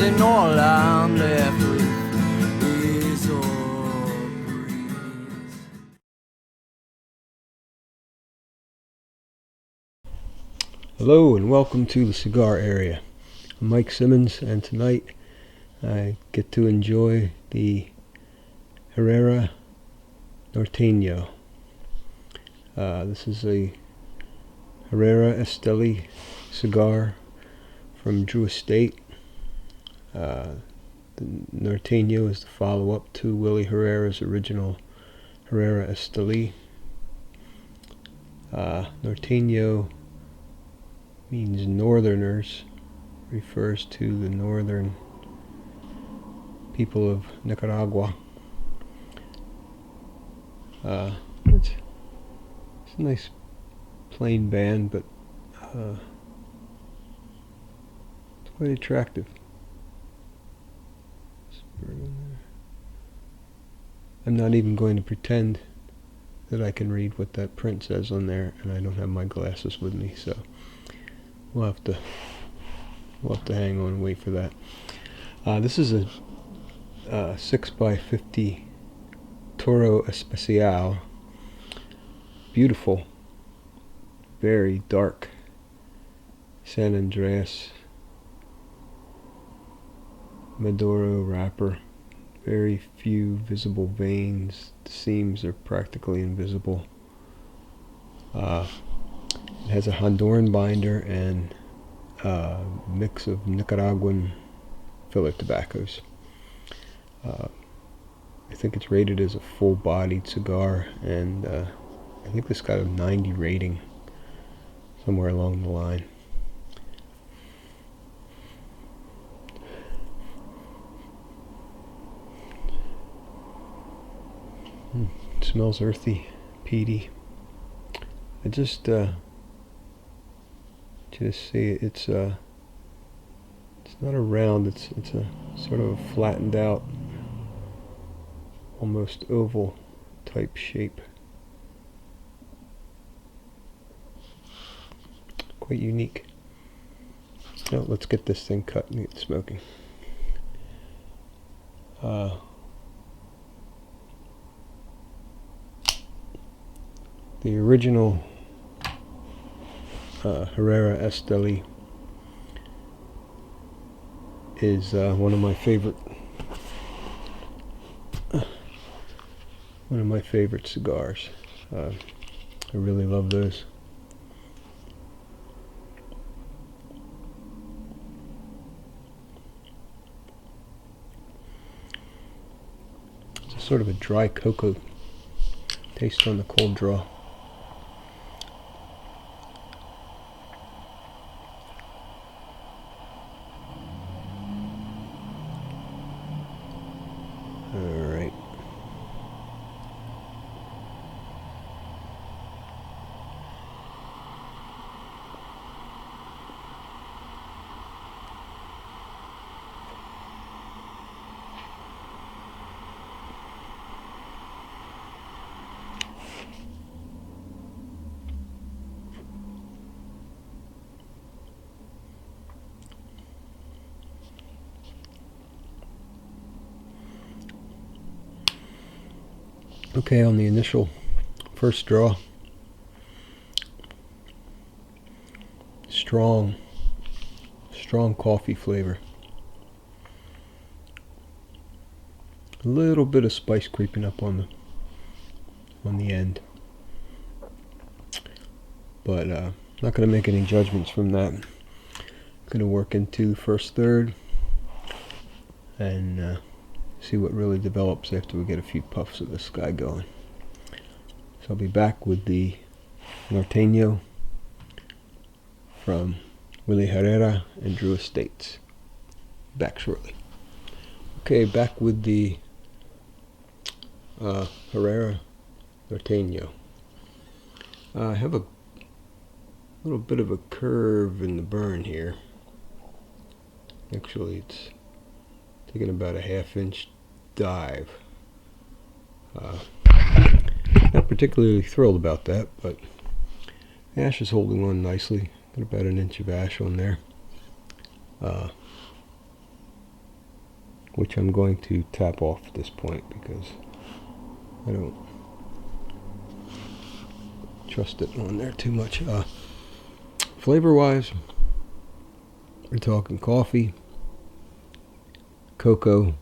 i Norrland är fullt i sorbris. Hello and welcome to the cigar area. I'm Mike Simmons, and tonight I get to enjoy the Herrera Norteno. This is a Herrera Esteli cigar from Drew Estate. The Norteno is the follow-up to Willie Herrera's original Herrera Esteli. Norteno means northerners, refers to the northern people of Nicaragua. It's a nice plain band, but it's quite attractive. I'm not even going to pretend that I can read what that print says on there, and I don't have my glasses with me, so we'll have to hang on and wait for that. This is a 6x50 Toro Especial. Beautiful, very dark San Andreas Maduro wrapper. Very few visible veins. The seams are practically invisible. It has a Honduran binder and a mix of Nicaraguan filler tobaccos. I think it's rated as a full-bodied cigar, and I think this got a 90 rating somewhere along the line. It smells earthy, peaty. I just see it. It's not a round. It's a sort of a flattened out, almost oval type shape. Quite unique. Now let's get this thing cut and get smoking. The original Herrera Esteli is one of my favorite cigars. I really love those. It's sort of a dry cocoa taste on the cold draw. Alright. Okay, on the initial first draw, strong coffee flavor. A little bit of spice creeping up on the end, but not going to make any judgments from that. I'm going to work into the first third and see what really develops after we get a few puffs of this guy going. So I'll be back with the Norteno from Willie Herrera and Drew Estates. Back shortly. Okay, back with the Herrera Norteno. I have a little bit of a curve in the burn here. Actually, it's taking about a half-inch dive. Not particularly thrilled about that, but ash is holding on nicely. Got about an inch of ash on there. which I'm going to tap off at this point because I don't trust it on there too much. Flavor wise, we're talking coffee, cocoa,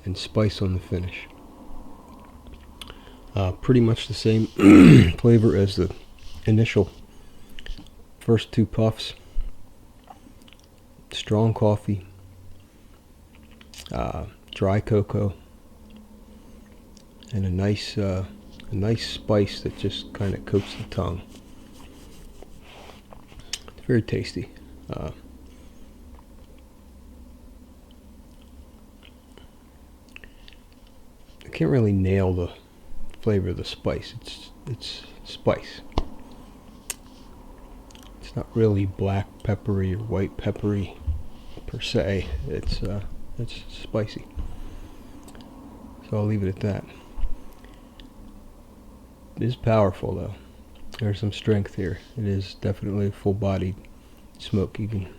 and spice on the finish. Pretty much the same flavor as the initial first two puffs. Strong coffee, dry cocoa, and a nice spice that just kind of coats the tongue. It's very tasty. I can't really nail the flavor of the spice. It's spice. It's not really black peppery or white peppery per se. It's spicy. So I'll leave it at that. It is powerful though. There's some strength here. It is definitely a full-bodied smoke. You can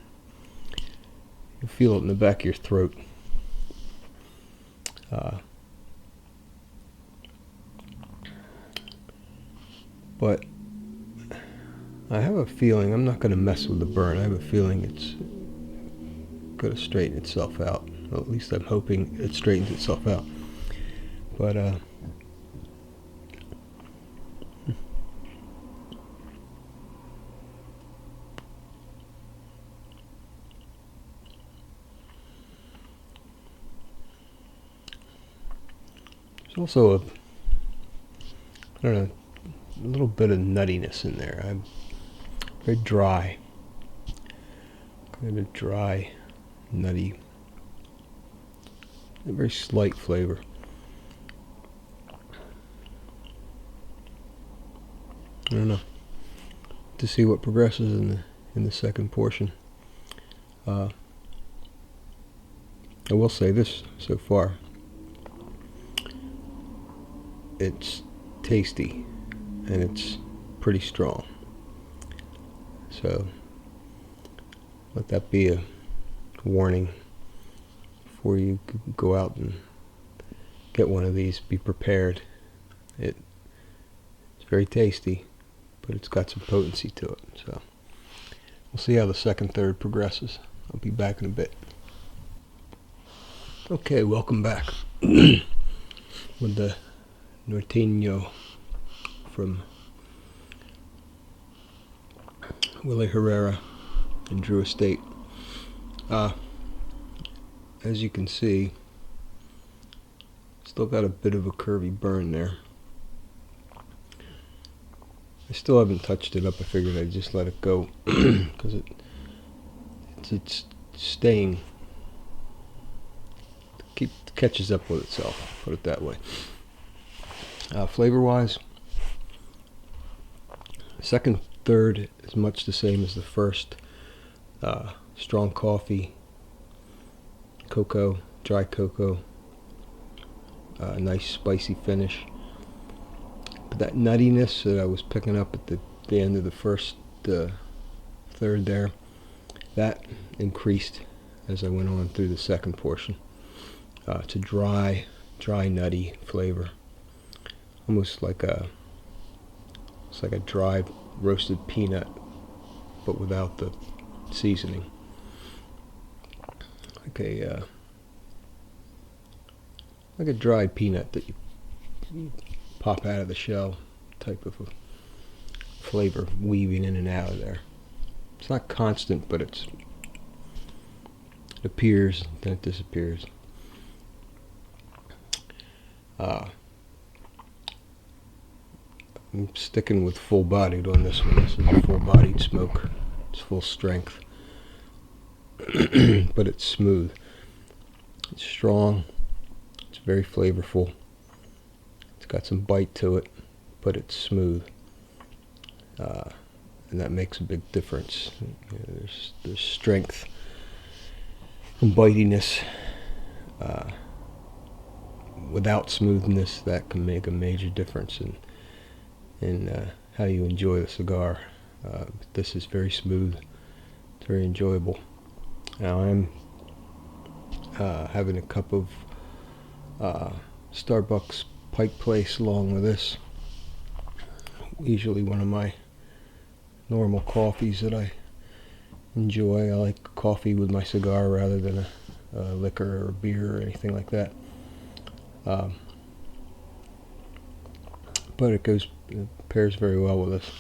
feel it in the back of your throat. But I have a feeling, I'm not going to mess with the burn. I have a feeling it's going to straighten itself out. Well, at least I'm hoping it straightens itself out. But there's also a little bit of nuttiness in there. I'm very dry. Kind of dry, nutty, a very slight flavor. I don't know. To see what progresses in the second portion. I will say this so far. It's tasty and it's pretty strong. So let that be a warning before you go out and get one of these. Be prepared. It's very tasty, but it's got some potency to it. So we'll see how the second, third progresses. I'll be back in a bit. Okay, welcome back with the Norteno from Willie Herrera in Drew Estate. As you can see, still got a bit of a curvy burn there. I still haven't touched it up. I figured I'd just let it go because it's staying, catches up with itself, put it that way. Flavor wise, second, third is much the same as the first. Strong coffee, cocoa, dry cocoa, nice spicy finish. But that nuttiness that I was picking up at the end of the first third there, that increased as I went on through the second portion. It's a dry, nutty flavor, almost like a dry roasted peanut, but without the seasoning. Like a dried peanut that you pop out of the shell, type of a flavor weaving in and out of there. It's not constant, but it appears, then it disappears. I'm sticking with full-bodied on this one. This is a full-bodied smoke. It's full strength, but it's smooth. It's strong. It's very flavorful. It's got some bite to it, but it's smooth, and that makes a big difference. There's strength and bitiness. Without smoothness, that can make a major difference in how you enjoy the cigar. This is very smooth. It's very enjoyable. Now having a cup of Starbucks Pike Place along with this. Usually one of my normal coffees that I enjoy. I like coffee with my cigar rather than a liquor or beer or anything like that. But it pairs very well with this.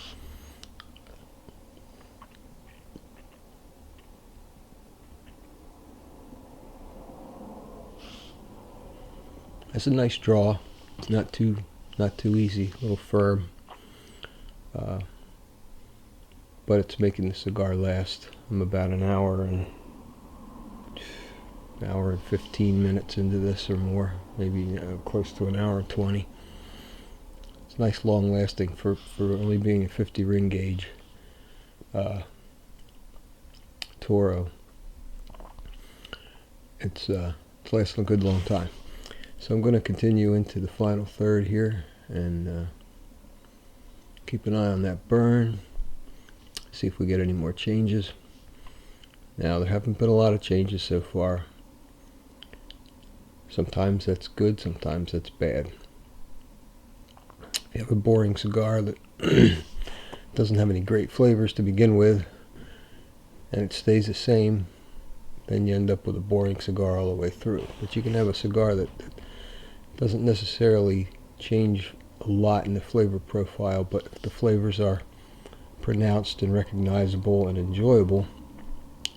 It's a nice draw, not too easy, a little firm, but it's making the cigar last. I'm about an hour and 15 minutes into this or more, maybe close to an hour and 20. It's nice, long lasting for only being a 50 ring gauge Toro. It's lasting a good long time. So I'm going to continue into the final third here and keep an eye on that burn, see if we get any more changes. Now, there haven't been a lot of changes so far. Sometimes that's good, sometimes that's bad. If you have a boring cigar that doesn't have any great flavors to begin with, and it stays the same, then you end up with a boring cigar all the way through. But you can have a cigar that doesn't necessarily change a lot in the flavor profile, but if the flavors are pronounced and recognizable and enjoyable,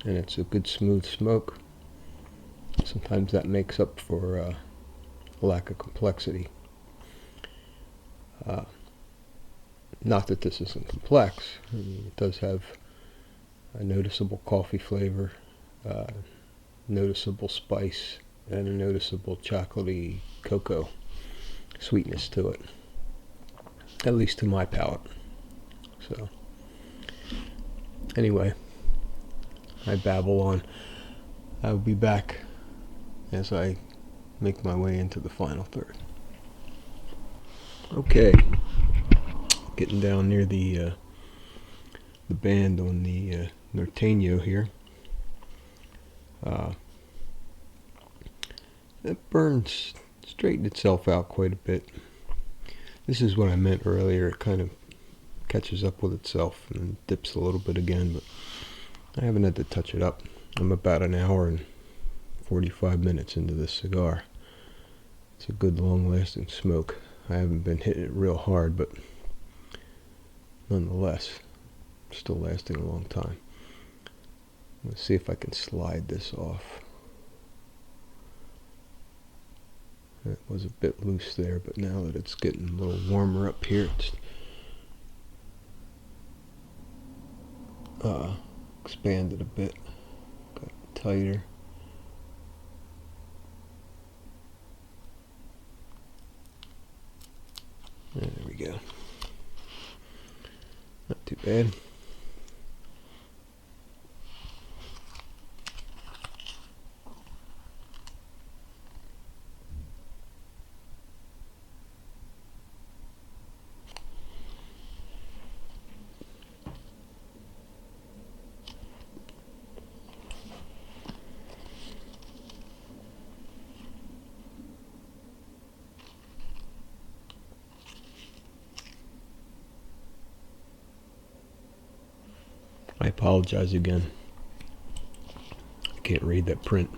and it's a good smooth smoke, sometimes that makes up for a lack of complexity. Not that this isn't complex. I mean, it does have a noticeable coffee flavor, noticeable spice, and a noticeable chocolatey cocoa sweetness to it, at least to my palate. So anyway, I babble on. I'll be back as I make my way into the final third. Okay, getting down near the band on the Norteno here. That burns straightened itself out quite a bit. This is what I meant earlier. It kind of catches up with itself and dips a little bit again, but I haven't had to touch it up. I'm about an hour and 45 minutes into this cigar. It's a good long-lasting smoke. I haven't been hitting it real hard, but nonetheless, still lasting a long time. Let's see if I can slide this off. It was a bit loose there, but now that it's getting a little warmer up here, it's expanded a bit, got tighter. There we go. Not too bad. I apologize again. I can't read that print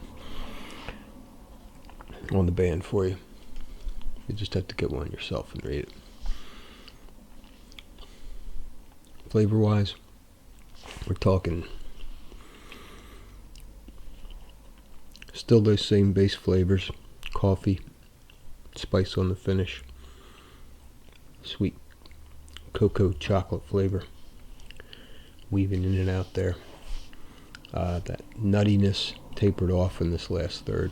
on the band for you. You just have to get one yourself and read it. Flavor-wise, we're talking still those same base flavors: coffee, spice on the finish, sweet cocoa chocolate flavor weaving in and out there. That nuttiness tapered off in this last third.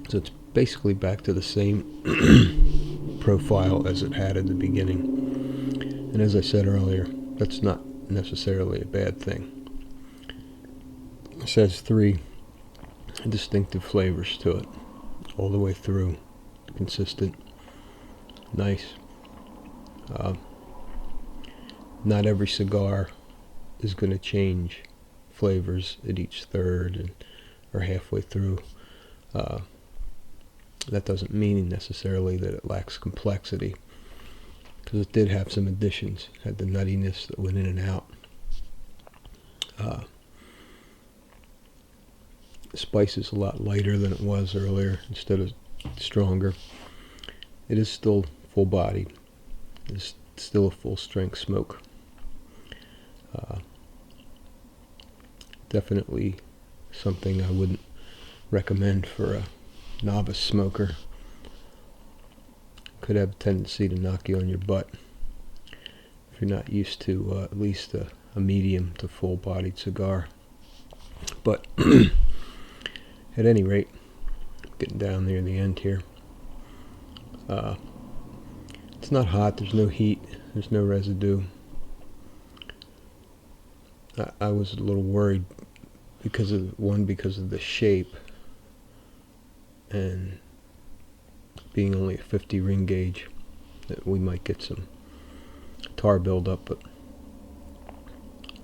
So it's basically back to the same profile as it had in the beginning. And as I said earlier, that's not necessarily a bad thing. It has 3 distinctive flavors to it, all the way through. Consistent, nice. Not every cigar is going to change flavors at each third, and or halfway through. That doesn't mean necessarily that it lacks complexity, because it did have some additions. It had the nuttiness that went in and out. The spice is a lot lighter than it was earlier, instead of stronger. It is still full-bodied. It's still a full-strength smoke. Definitely something I wouldn't recommend for a novice smoker. Could have a tendency to knock you on your butt if you're not used to at least a medium to full-bodied cigar. But at any rate, getting down near the end here. It's not hot, there's no heat, there's no residue. I was a little worried because of the shape, and being only a 50 ring gauge, that we might get some tar buildup, but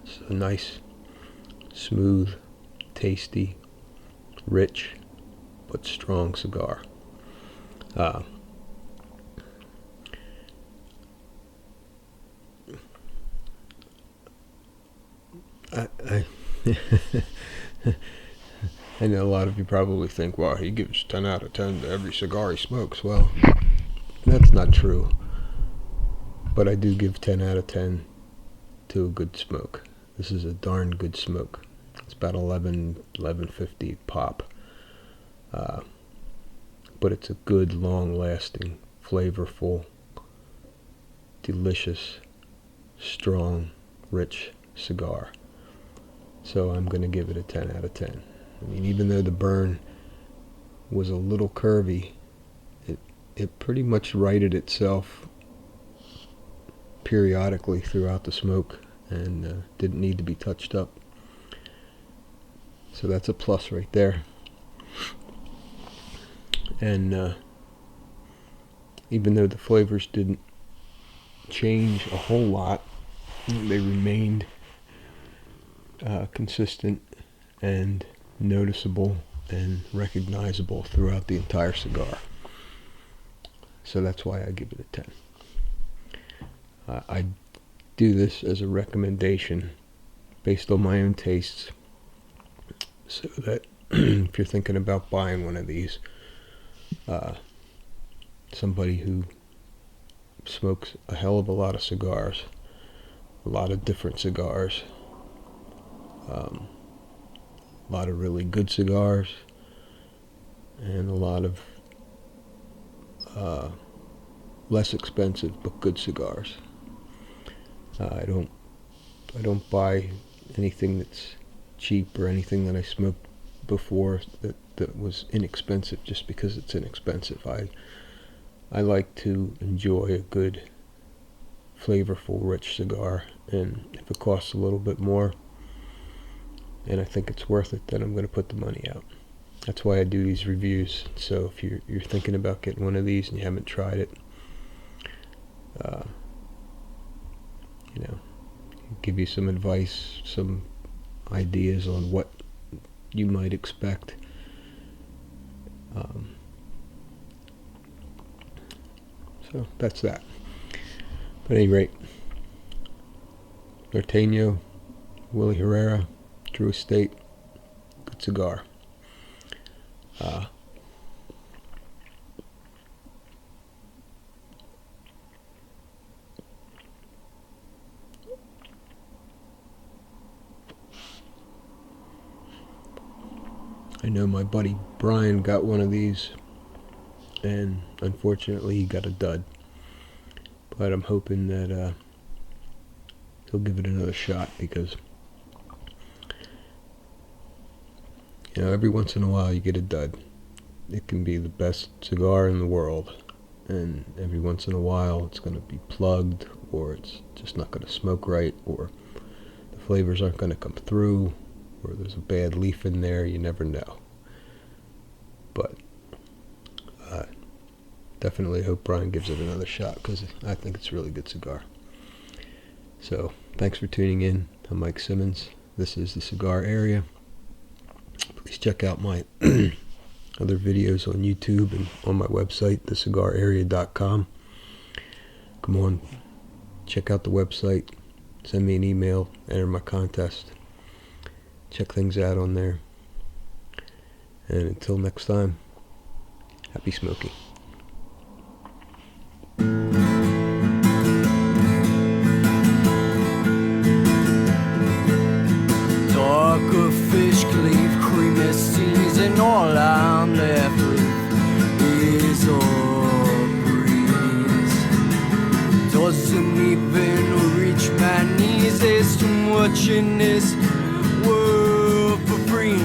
it's a nice, smooth, tasty, rich, but strong cigar. I know a lot of you probably think, well, he gives 10 out of 10 to every cigar he smokes. Well, that's not true. But I do give 10 out of 10 to a good smoke. This is a darn good smoke. It's about 11.50 pop. But it's a good, long-lasting, flavorful, delicious, strong, rich cigar. So I'm going to give it a 10 out of 10. I mean, even though the burn was a little curvy, it pretty much righted itself periodically throughout the smoke, and didn't need to be touched up. So that's a plus right there. And even though the flavors didn't change a whole lot, they remained consistent and noticeable and recognizable throughout the entire cigar. So that's why I give it a 10. I do this as a recommendation based on my own tastes, so that if you're thinking about buying one of these, somebody who smokes a hell of a lot of cigars, a lot of different cigars, a lot of really good cigars, and a lot of less expensive but good cigars. I don't buy anything that's cheap or anything that I smoked before that was inexpensive just because it's inexpensive. I like to enjoy a good, flavorful, rich cigar, and if it costs a little bit more and I think it's worth it, then I'm going to put the money out. That's why I do these reviews. So if you're thinking about getting one of these and you haven't tried it, give you some advice, some ideas on what you might expect. So that's that. But at any rate, Norteno, Willie Herrera, Drew Estate, good cigar. I know my buddy Brian got one of these, and unfortunately he got a dud. But I'm hoping that he'll give it another shot, because every once in a while you get a dud. It can be the best cigar in the world, and every once in a while it's going to be plugged, or it's just not going to smoke right, or the flavors aren't going to come through, or there's a bad leaf in there. You never know. But definitely hope Brian gives it another shot, because I think it's a really good cigar. So thanks for tuning in. I'm Mike Simmons. This is the Cigar Area. Please Please check out my other videos on YouTube and on my website, thecigararea.com. Come on, check out the website, send me an email, enter my contest. Check things out on there. And until next time, happy smoking. Darker fish cleave, creamy seas, and all I'm left with is a breeze. Doesn't even reach my knees. There's too much in this world for free.